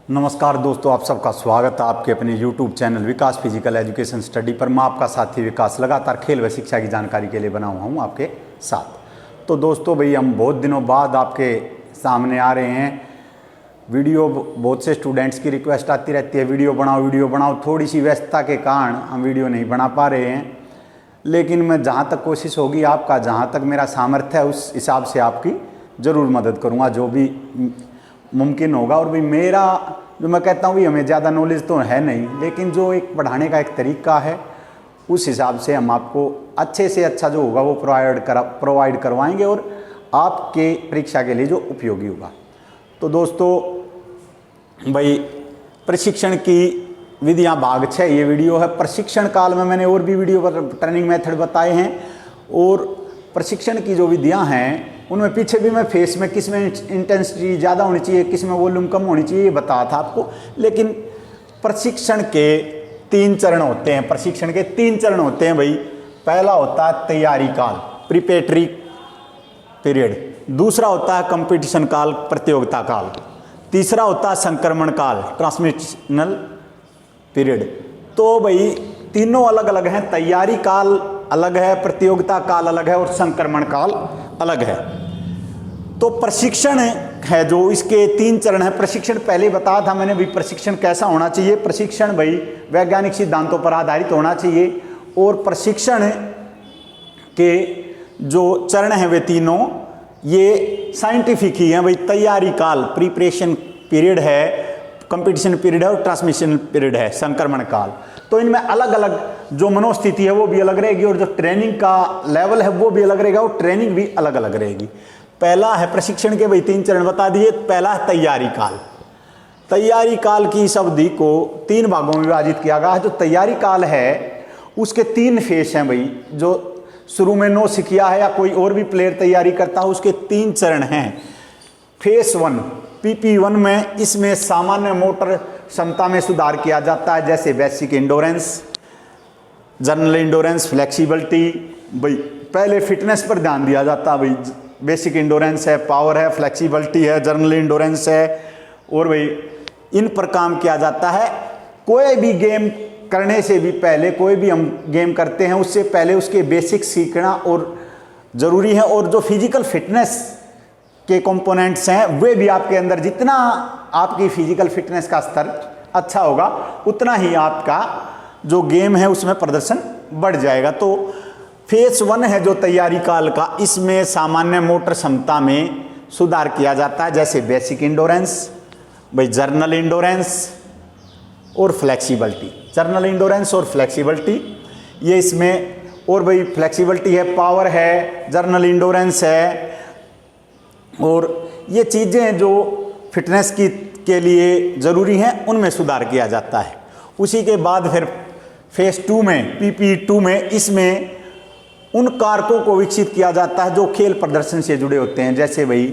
नमस्कार दोस्तों, आप सबका स्वागत है आपके अपने YouTube चैनल विकास फिजिकल एजुकेशन स्टडी पर। मैं आपका साथी विकास लगातार खेल व शिक्षा की जानकारी के लिए बना हुआ हूँ आपके साथ। तो दोस्तों भाई, हम बहुत दिनों बाद आपके सामने आ रहे हैं। वीडियो बहुत से स्टूडेंट्स की रिक्वेस्ट आती रहती है, वीडियो बनाओ। थोड़ी सी व्यस्तता के कारण हम वीडियो नहीं बना पा रहे हैं, लेकिन मैं जहाँ तक कोशिश होगी आपका, जहाँ तक मेरा सामर्थ्य है उस हिसाब से आपकी ज़रूर मदद करूँगा जो भी मुमकिन होगा। और भाई मेरा जो मैं कहता हूँ भी हमें ज़्यादा नॉलेज तो है नहीं, लेकिन जो एक पढ़ाने का एक तरीका है उस हिसाब से हम आपको अच्छे से अच्छा जो होगा वो प्रोवाइड करवाएंगे और आपके परीक्षा के लिए जो उपयोगी होगा। तो दोस्तों भाई, प्रशिक्षण की विधियाँ भाग 6 ये वीडियो है। प्रशिक्षण काल में मैंने और भी वीडियो पर ट्रेनिंग मेथड बताए हैं, और प्रशिक्षण की जो विधियाँ हैं उनमें पीछे भी मैं फेस में किस में इंटेंसिटी ज़्यादा होनी चाहिए, किस में वॉल्यूम कम होनी चाहिए, ये बताया था आपको। लेकिन प्रशिक्षण के 3 चरण होते हैं। प्रशिक्षण के 3 चरण होते हैं भाई। पहला होता है तैयारी काल, प्रिपरेटरी पीरियड। दूसरा होता है कंपटीशन काल, प्रतियोगिता काल। तीसरा होता है संक्रमण काल, ट्रांसमिशनल पीरियड। तो भाई तीनों अलग अलग हैं। तैयारी काल अलग है, प्रतियोगिता काल अलग है और संक्रमण काल अलग है। तो प्रशिक्षण है जो इसके 3 चरण है। प्रशिक्षण पहले बताया था मैंने भी, प्रशिक्षण कैसा होना चाहिए। प्रशिक्षण भाई वैज्ञानिक सिद्धांतों पर आधारित होना चाहिए, और प्रशिक्षण के जो चरण हैं वे तीनों ये साइंटिफिक ही हैं भाई। तैयारी काल प्रिपरेशन पीरियड है, कंपटीशन पीरियड है और ट्रांसमिशन पीरियड है, संक्रमण काल। तो इनमें अलग अलग जो मनोस्थिति है वो भी अलग रहेगी, और जो ट्रेनिंग का लेवल है वो भी अलग रहेगा, और ट्रेनिंग भी अलग अलग रहेगी। पहला है प्रशिक्षण के भाई 3 चरण बता दिए। पहला है तैयारी काल। तैयारी काल की इस अवधि को 3 भागों में विभाजित किया गया है। जो तैयारी काल है उसके 3 फेस हैं भाई। जो शुरू में नौसिखिया है या कोई और भी प्लेयर तैयारी करता है उसके 3 चरण हैं। फेस 1 PP1 में, इसमें सामान्य मोटर क्षमता में सुधार किया जाता है, जैसे basic endurance, general endurance, flexibility. भाई पहले फिटनेस पर ध्यान दिया जाता है भाई। बेसिक इंडोरेंस है, पावर है, फ्लेक्सिबिलिटी है, जनरल इंडोरेंस है, और भाई इन पर काम किया जाता है। कोई भी गेम करने से भी पहले, कोई भी हम गेम करते हैं उससे पहले उसके बेसिक सीखना और ज़रूरी है। और जो फिजिकल फिटनेस के कंपोनेंट्स हैं वे भी आपके अंदर, जितना आपकी फिजिकल फिटनेस का स्तर अच्छा होगा उतना ही आपका जो गेम है उसमें प्रदर्शन बढ़ जाएगा। तो फेस 1 है जो तैयारी काल का, इसमें सामान्य मोटर क्षमता में सुधार किया जाता है, जैसे बेसिक इंडोरेंस, भाई जर्नल इंडोरेंस और फ्लेक्सिबिलिटी। जर्नल इंडोरेंस और फ्लेक्सिबिलिटी ये इसमें, और भाई फ्लेक्सिबिलिटी है, पावर है, जर्नल इंडोरेंस है, और ये चीज़ें जो फिटनेस के लिए ज़रूरी हैं उनमें सुधार किया जाता है। उसी के बाद फिर फेस 2 में, PP2 में, इसमें उन कारकों को विकसित किया जाता है जो खेल प्रदर्शन से जुड़े होते हैं, जैसे भाई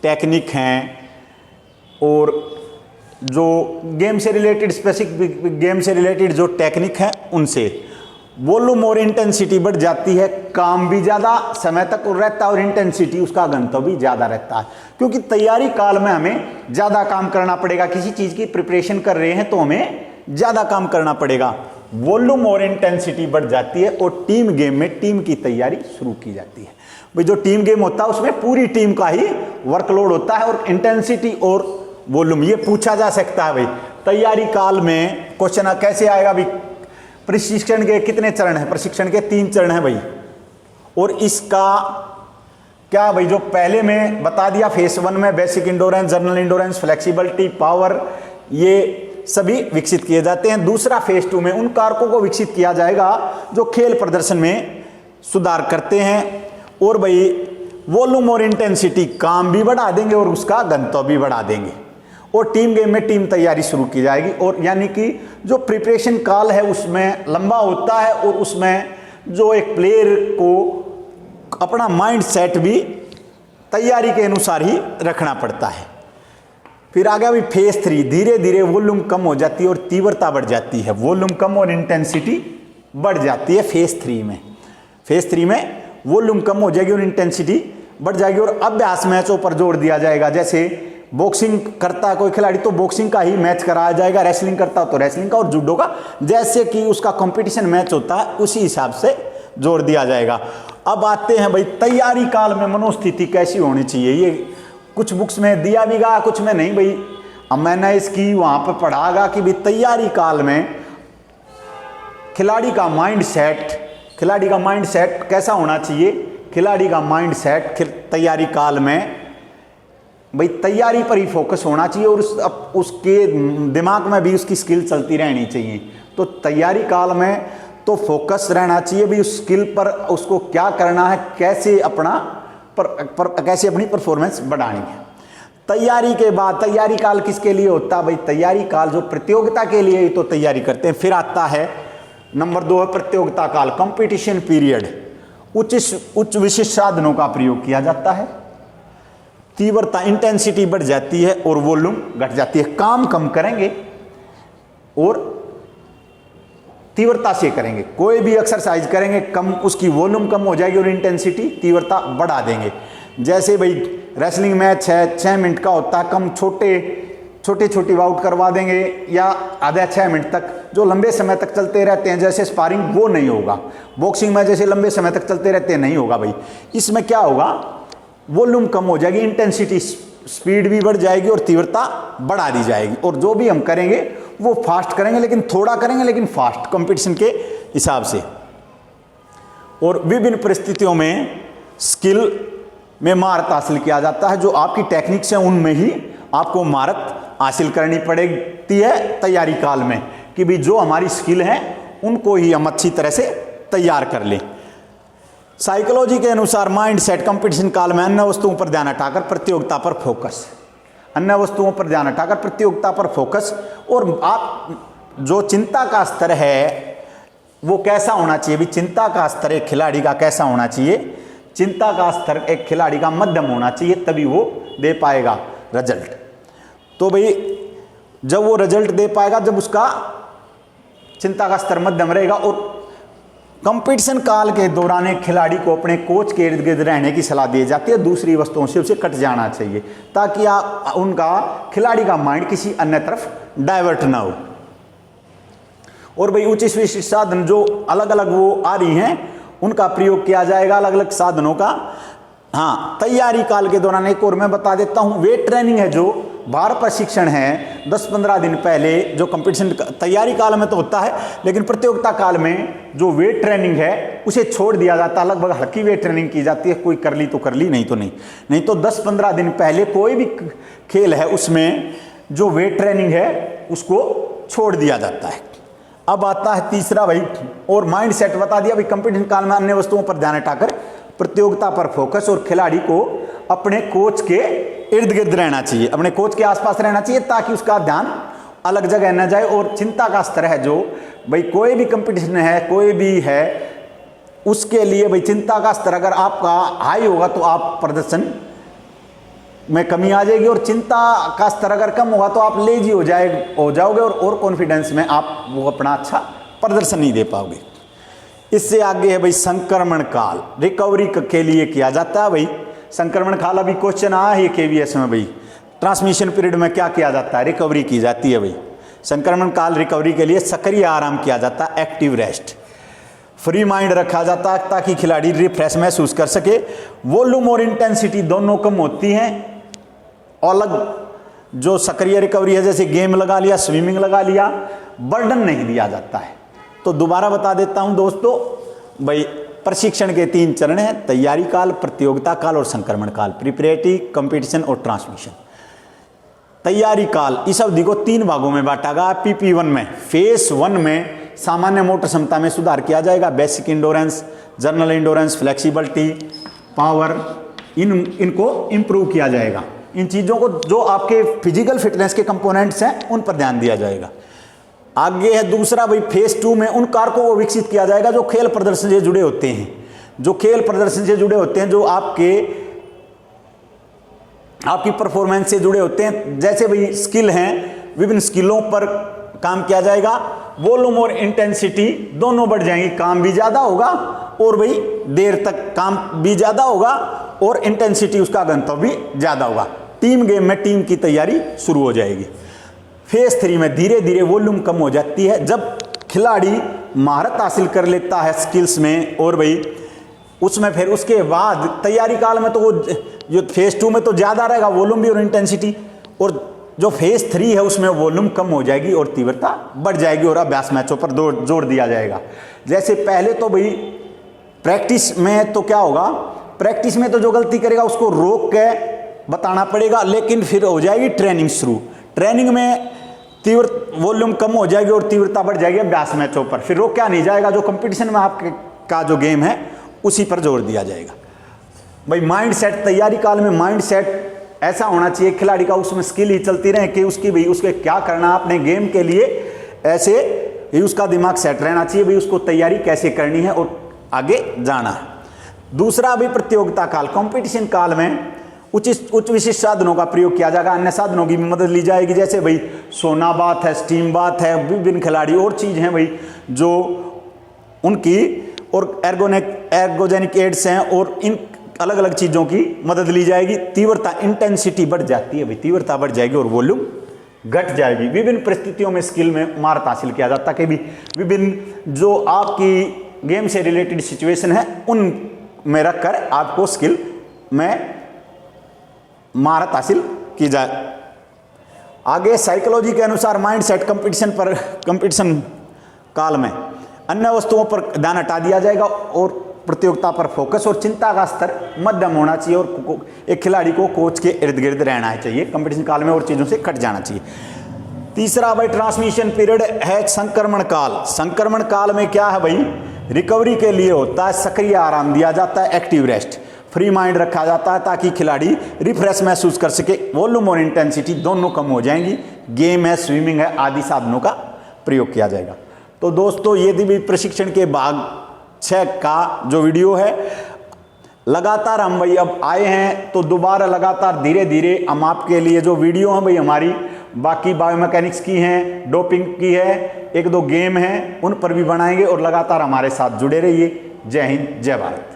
टेक्निक हैं, और जो गेम से रिलेटेड, स्पेसिफिक गेम से रिलेटेड जो टेक्निक है उनसे। वॉल्यूम और इंटेंसिटी बढ़ जाती है, काम भी ज़्यादा समय तक रहता है और इंटेंसिटी उसका घनत्व भी ज़्यादा रहता है, क्योंकि तैयारी काल में हमें ज़्यादा काम करना पड़ेगा। किसी चीज़ की प्रिपरेशन कर रहे हैं तो हमें ज़्यादा काम करना पड़ेगा। वॉल्यूम और इंटेंसिटी बढ़ जाती है, और टीम गेम में टीम की तैयारी शुरू की जाती है। भाई जो टीम गेम होता है उसमें पूरी टीम का ही वर्कलोड होता है, और इंटेंसिटी और वॉल्यूम ये पूछा जा सकता है भाई तैयारी काल में। क्वेश्चन कैसे आएगा भाई, प्रशिक्षण के कितने चरण हैं? प्रशिक्षण के 3 चरण हैं भाई। और इसका क्या भाई, जो पहले में बता दिया फेस 1 में basic endurance, general endurance, flexibility, power, ये सभी विकसित किए जाते हैं। दूसरा फेस 2 में उन कारकों को विकसित किया जाएगा जो खेल प्रदर्शन में सुधार करते हैं, और भाई वॉल्यूम और इंटेंसिटी काम भी बढ़ा देंगे और उसका घनत्व भी बढ़ा देंगे, और टीम गेम में टीम तैयारी शुरू की जाएगी। और यानी कि जो प्रिपरेशन काल है उसमें लंबा होता है, और उसमें जो एक प्लेयर को अपना माइंड सेट भी तैयारी के अनुसार ही रखना पड़ता है। फिर आ गया भी फेस 3। धीरे धीरे वॉल्यूम कम हो जाती है और तीव्रता बढ़ जाती है। वॉल्यूम कम और इंटेंसिटी बढ़ जाती है फेस 3 में। फेस 3 में वॉल्यूम कम हो जाएगी और इंटेंसिटी बढ़ जाएगी, और अभ्यास मैचों पर जोर दिया जाएगा, जैसे बॉक्सिंग करता है कोई खिलाड़ी तो बॉक्सिंग का ही मैच कराया जाएगा, रेसलिंग करता हो तो रेसलिंग का, और जूडो का जैसे कि उसका कंपटीशन मैच होता है उसी हिसाब से जोड़ दिया जाएगा। अब आते हैं भाई तैयारी काल में मनोस्थिति कैसी होनी चाहिए। ये कुछ बुक्स में दिया भी गया, कुछ में नहीं भाई। अब मैंने इसकी वहाँ पर पढ़ागा कि भाई तैयारी काल में खिलाड़ी का माइंड सेट कैसा होना चाहिए। खिलाड़ी का माइंड सेट तैयारी काल में भाई तैयारी पर ही फोकस होना चाहिए और उसके दिमाग में भी उसकी स्किल चलती रहनी चाहिए। तो तैयारी काल में तो फोकस रहना चाहिए भी उस स्किल पर, उसको क्या करना है, कैसे कैसे अपनी परफॉर्मेंस बढ़ानी है। तैयारी के बाद तैयारी काल किसके लिए होता है भाई? तैयारी काल जो प्रतियोगिता के लिए ही तो तैयारी करते हैं। फिर आता है नंबर 2 है प्रतियोगिता काल, कंपटीशन पीरियड। उच्च विशिष्ट साधनों का प्रयोग किया जाता है, तीव्रता इंटेंसिटी बढ़ जाती है और वॉल्यूम घट जाती है। काम कम करेंगे और तीव्रता से करेंगे। कोई भी एक्सरसाइज करेंगे कम, उसकी वॉल्यूम कम हो जाएगी और इंटेंसिटी तीव्रता बढ़ा देंगे। जैसे भाई रेसलिंग मैच है 6 मिनट का होता है, कम छोटे बाउट करवा देंगे या आधा 6 मिनट तक, जो लंबे समय तक चलते रहते हैं जैसे स्पारिंग, वो नहीं होगा। बॉक्सिंग में जैसे लंबे समय तक चलते रहते हैं नहीं होगा भाई। इसमें क्या होगा, वॉल्यूम कम हो जाएगी, इंटेंसिटी स्पीड भी बढ़ जाएगी और तीव्रता बढ़ा दी जाएगी। और जो भी हम करेंगे वो फास्ट करेंगे, लेकिन थोड़ा करेंगे लेकिन फास्ट, कंपटीशन के हिसाब से। और विभिन्न परिस्थितियों में स्किल में महारत हासिल किया जाता है। जो आपकी टेक्निक्स हैं उनमें ही आपको महारत हासिल करनी पड़ती है तैयारी काल में, कि भी जो हमारी स्किल है उनको ही हम अच्छी तरह से तैयार कर लें। साइकोलॉजी के अनुसार माइंड सेट कंपटीशन काल में अन्य वस्तुओं पर ध्यान हटाकर प्रतियोगिता पर फोकस, अन्य वस्तुओं पर ध्यान हटाकर प्रतियोगिता पर फोकस। और आप जो चिंता का स्तर है वो कैसा होना चाहिए भी? चिंता का स्तर एक खिलाड़ी का कैसा होना चाहिए? चिंता का स्तर एक खिलाड़ी का मध्यम होना चाहिए, तभी वो दे पाएगा रिजल्ट। तो भाई जब वो रिजल्ट दे पाएगा जब उसका चिंता का स्तर मध्यम रहेगा। और कंपटीशन काल के दौरान एक खिलाड़ी को अपने कोच के इर्द गिर्द रहने की सलाह दी जाती है, दूसरी वस्तुओं से उसे कट जाना चाहिए ताकि उनका खिलाड़ी का माइंड किसी अन्य तरफ डाइवर्ट ना हो। और भाई उच्च विशिष्ट साधन जो अलग अलग वो आ रही हैं उनका प्रयोग किया जाएगा, अलग अलग साधनों का। हाँ, तैयारी काल के दौरान एक और मैं बता देता हूँ, वेट ट्रेनिंग है, जो भार प्रशिक्षण है 10-15 दिन पहले जो कंपटीशन तैयारी काल में तो होता है, लेकिन प्रतियोगिता काल में जो वेट ट्रेनिंग है उसे छोड़ दिया जाता है। लगभग हल्की वेट ट्रेनिंग की जाती है, कोई कर ली तो कर ली, नहीं तो नहीं। नहीं तो 10-15 दिन पहले कोई भी खेल है उसमें जो वेट ट्रेनिंग है उसको छोड़ दिया जाता है। अब आता है तीसरा भाई, और माइंड सेट बता दिया भाई, कंपटीशन काल में अन्य वस्तुओं पर ध्यान हटाकर प्रतियोगिता पर फोकस। और खिलाड़ी को अपने कोच के इर्द गिर्द रहना चाहिए, अपने कोच के आसपास रहना चाहिए ताकि उसका ध्यान अलग जगह न जाए। और चिंता का स्तर है जो भाई कोई भी कंपटीशन है, कोई भी है, उसके लिए भाई चिंता का स्तर अगर आपका हाई होगा तो आप प्रदर्शन में कमी आ जाएगी, और चिंता का स्तर अगर कम होगा तो आप लेजी हो जाओगे और कॉन्फिडेंस में आप वो अपना अच्छा प्रदर्शन नहीं दे पाओगे। इससे आगे है भाई संक्रमण काल, रिकवरी के लिए किया जाता है भाई संक्रमण काल। अभी क्वेश्चन आया है KVS में भाई, ट्रांसमिशन पीरियड में क्या किया जाता है? रिकवरी की जाती है भाई। संक्रमण काल रिकवरी के लिए सक्रिय आराम किया जाता है, एक्टिव रेस्ट, फ्री माइंड रखा जाता है ताकि खिलाड़ी रिफ्रेश महसूस कर सके। वॉल्यूम और इंटेंसिटी दोनों कम होती हैं। अलग जो सक्रिय रिकवरी है जैसे गेम लगा लिया, स्विमिंग लगा लिया, बर्डन नहीं दिया जाता है। तो दोबारा बता देता हूं दोस्तों भाई, प्रशिक्षण के 3 चरण हैं, तैयारी काल, प्रतियोगिता काल और संक्रमण काल, प्रिपरेटरी, कंपटीशन और ट्रांसमिशन। तैयारी काल इस अवधि को 3 भागों में बांटा गया। PP1 में, फेज 1 में सामान्य मोटर क्षमता में सुधार किया जाएगा, basic endurance, general endurance, flexibility, power, इनको इंप्रूव किया जाएगा। इन चीज़ों को जो आपके फिजिकल फिटनेस के कंपोनेंट्स हैं उन पर ध्यान दिया जाएगा। आगे है दूसरा भाई, फेज 2 में उन कारकों को विकसित किया जाएगा जो खेल प्रदर्शन से जुड़े होते हैं, जो खेल प्रदर्शन से जुड़े होते हैं, जो आपकी परफॉर्मेंस से जुड़े होते हैं। जैसे भाई स्किल हैं, विभिन्न स्किलों पर काम किया जाएगा। वॉल्यूम और इंटेंसिटी दोनों बढ़ जाएंगी, काम भी ज़्यादा होगा और भाई देर तक काम भी ज़्यादा होगा और इंटेंसिटी उसका गंतव्य भी ज़्यादा होगा। टीम गेम में टीम की तैयारी शुरू हो जाएगी। फेज 3 में धीरे धीरे वॉल्यूम कम हो जाती है जब खिलाड़ी महारत हासिल कर लेता है स्किल्स में, और भाई उसमें फिर उसके बाद तैयारी काल में तो वो जो फेज 2 में तो ज़्यादा रहेगा वॉल्यूम भी और इंटेंसिटी, और जो फेज 3 है उसमें वॉल्यूम कम हो जाएगी और तीव्रता बढ़ जाएगी और अभ्यास मैचों पर जोर दिया जाएगा। जैसे पहले तो भाई प्रैक्टिस में तो क्या होगा, प्रैक्टिस में तो जो गलती करेगा उसको रोक के बताना पड़ेगा, लेकिन फिर हो जाएगी ट्रेनिंग शुरू। ट्रेनिंग में वॉल्यूम कम हो जाएगी और तीव्रता बढ़ जाएगी अभ्यास मैचों पर, फिर रोका नहीं जाएगा। जो कंपटीशन में आपके का जो गेम है उसी पर जोर दिया जाएगा। भाई माइंड सेट, तैयारी काल में माइंड सेट ऐसा होना चाहिए खिलाड़ी का, उसमें स्किल ही चलती रहे कि उसकी भाई उसके क्या करना अपने गेम के लिए, ऐसे ही उसका दिमाग सेट रहना चाहिए भाई उसको तैयारी कैसे करनी है और आगे जाना है। दूसरा भी प्रतियोगिता काल, कंपटीशन काल में उच्च विशिष्ट साधनों का प्रयोग किया जाएगा, अन्य साधनों की भी मदद ली जाएगी। जैसे भाई सोना बाथ है, स्टीम बाथ है, विभिन्न खिलाड़ी और चीज़ हैं भाई जो उनकी, और एर्गोजेनिक एड्स हैं, और इन अलग अलग चीज़ों की मदद ली जाएगी। तीव्रता, इंटेंसिटी बढ़ जाती है भाई, तीव्रता बढ़ जाएगी और वॉल्यूम घट जाएगी। विभिन्न परिस्थितियों में स्किल में महारत हासिल किया जाता है कि भी विभिन्न जो आपकी गेम से रिलेटेड सिचुएशन है उन में रखकर आपको स्किल में महारत हासिल की जाए। आगे साइकोलॉजी के अनुसार माइंड सेट कंपटीशन काल में अन्य वस्तुओं पर ध्यान हटा दिया जाएगा और प्रतियोगिता पर फोकस और चिंता का स्तर मध्यम होना चाहिए, और एक खिलाड़ी को कोच के इर्द गिर्द रहना चाहिए कंपटीशन काल में और चीज़ों से कट जाना चाहिए। तीसरा भाई ट्रांसमिशन पीरियड है संक्रमण काल। संक्रमण काल में क्या है भाई, रिकवरी के लिए होता है सक्रिय आराम दिया जाता है, एक्टिव रेस्ट, फ्री माइंड रखा जाता है ताकि खिलाड़ी रिफ्रेश महसूस कर सके। वॉल्यूम और इंटेंसिटी दोनों कम हो जाएंगी। गेम है, स्विमिंग है, आदि साधनों का प्रयोग किया जाएगा। तो दोस्तों ये भी प्रशिक्षण के भाग 6 का जो वीडियो है, लगातार हम भाई अब आए हैं तो दोबारा लगातार धीरे धीरे हम आपके लिए जो वीडियो हैं भाई हमारी बाकी बायोमैकेनिक्स की हैं, डोपिंग की है, 1-2 गेम हैं, उन पर भी बनाएंगे और लगातार हमारे साथ जुड़े रहिए। जय हिंद, जय भारत।